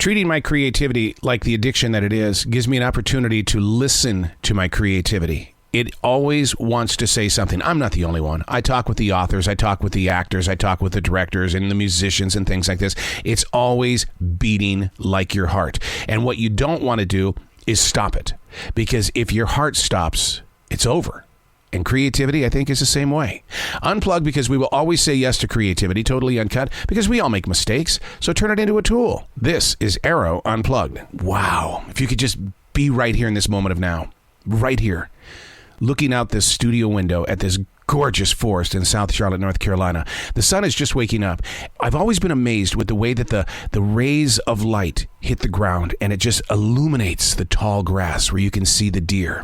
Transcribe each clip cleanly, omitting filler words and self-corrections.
Treating my creativity like the addiction that it is gives me an opportunity to listen to my creativity. It always wants to say something. I'm not the only one. I talk with the authors, I talk with the actors, I talk with the directors and the musicians and things like this. It's always beating like your heart. And what you don't want to do is stop it. Because if your heart stops, it's over. And creativity, I think, is the same way. Unplugged, because we will always say yes to creativity, totally uncut, because we all make mistakes. So turn it into a tool. This is Arroe Unplugged. Wow. If you could just be right here in this moment of now, right here, looking out this studio window at this gorgeous forest in South Charlotte, North Carolina. The sun is just waking up. I've always been amazed with the way that the rays of light hit the ground, and it just illuminates the tall grass where you can see the deer.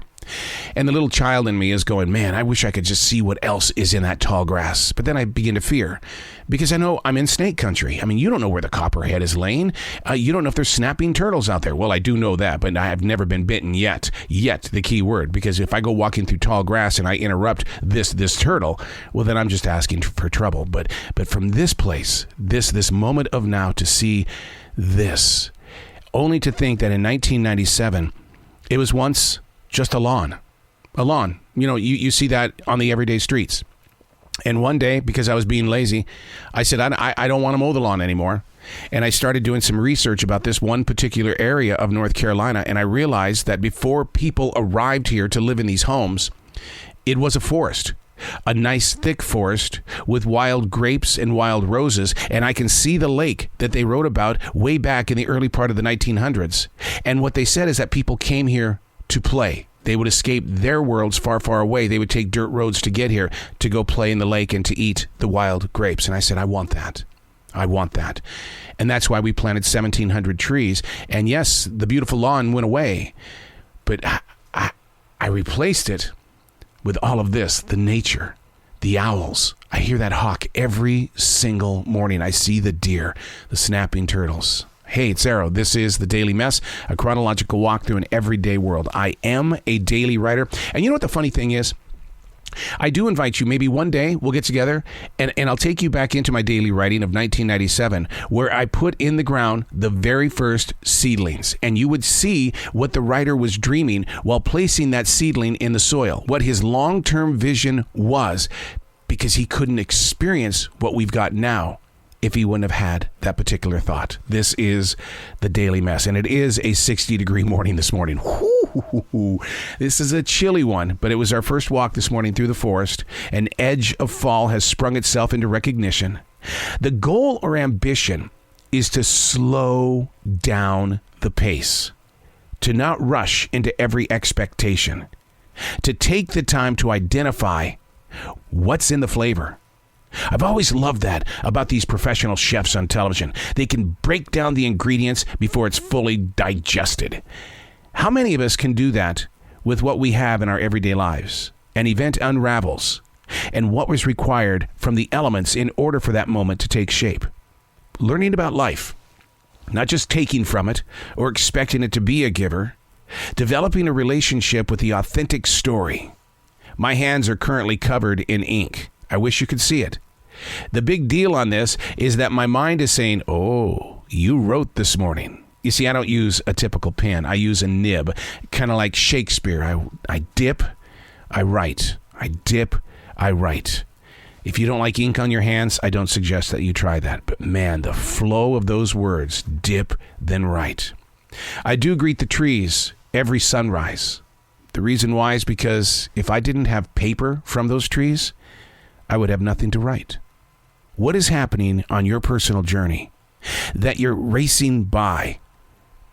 And the little child in me is going, man, I wish I could just see what else is in that tall grass. But then I begin to fear, because I know I'm in snake country. I mean, you don't know where the copperhead is laying. You don't know if there's snapping turtles out there. Well, I do know that, but I have never been bitten yet. Yet, the key word, because if I go walking through tall grass and I interrupt this turtle, well, then I'm just asking for trouble. But from this place, this moment of now, to see this, only to think that in 1997, it was once just a lawn. A lawn. You know, you see that on the everyday streets. And one day, because I was being lazy, I said, I don't want to mow the lawn anymore. And I started doing some research about this one particular area of North Carolina. And I realized that before people arrived here to live in these homes, it was a forest. A nice thick forest with wild grapes and wild roses. And I can see the lake that they wrote about way back in the early part of the 1900s. And what they said is that people came here to play. They would escape their worlds far, far away. They would take dirt roads to get here, to go play in the lake and to eat the wild grapes. And I said, I want that. I want that. And that's why we planted 1,700 trees. And yes, the beautiful lawn went away, but I replaced it with all of this, the nature, the owls. I hear that hawk every single morning. I see the deer, the snapping turtles. Hey, it's Arroe. This is The Daily Mess, a chronological walk through an everyday world. I am a daily writer. And you know what the funny thing is? I do invite you, maybe one day we'll get together and I'll take you back into my daily writing of 1997, where I put in the ground the very first seedlings. And you would see what the writer was dreaming while placing that seedling in the soil, what his long-term vision was, because he couldn't experience what we've got now if he wouldn't have had that particular thought. This is The Daily Mess, and it is a 60-degree morning this morning. Woo-hoo-hoo-hoo. This is a chilly one, but it was our first walk this morning through the forest. An edge of fall has sprung itself into recognition. The goal or ambition is to slow down the pace, to not rush into every expectation, to take the time to identify what's in the flavor. I've always loved that about these professional chefs on television. They can break down the ingredients before it's fully digested. How many of us can do that with what we have in our everyday lives? An event unravels, and what was required from the elements in order for that moment to take shape. Learning about life, not just taking from it or expecting it to be a giver. Developing a relationship with the authentic story. My hands are currently covered in ink. I wish you could see it. The big deal on this is that my mind is saying, oh, you wrote this morning. You see, I don't use a typical pen. I use a nib, kind of like Shakespeare. I dip, I write. I dip, I write. If you don't like ink on your hands, I don't suggest that you try that. But man, the flow of those words, dip, then write. I do greet the trees every sunrise. The reason why is because if I didn't have paper from those trees, I would have nothing to write. What is happening on your personal journey that you're racing by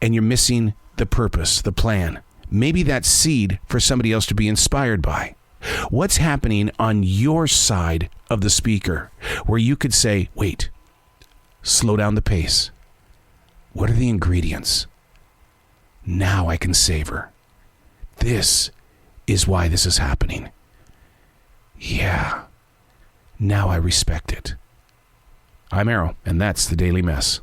and you're missing the purpose, the plan? Maybe that seed for somebody else to be inspired by. What's happening on your side of the speaker where you could say, wait, slow down the pace. What are the ingredients? Now I can savor. This is why this is happening. Yeah. Now I respect it. I'm Arroe, and that's The Daily Mess.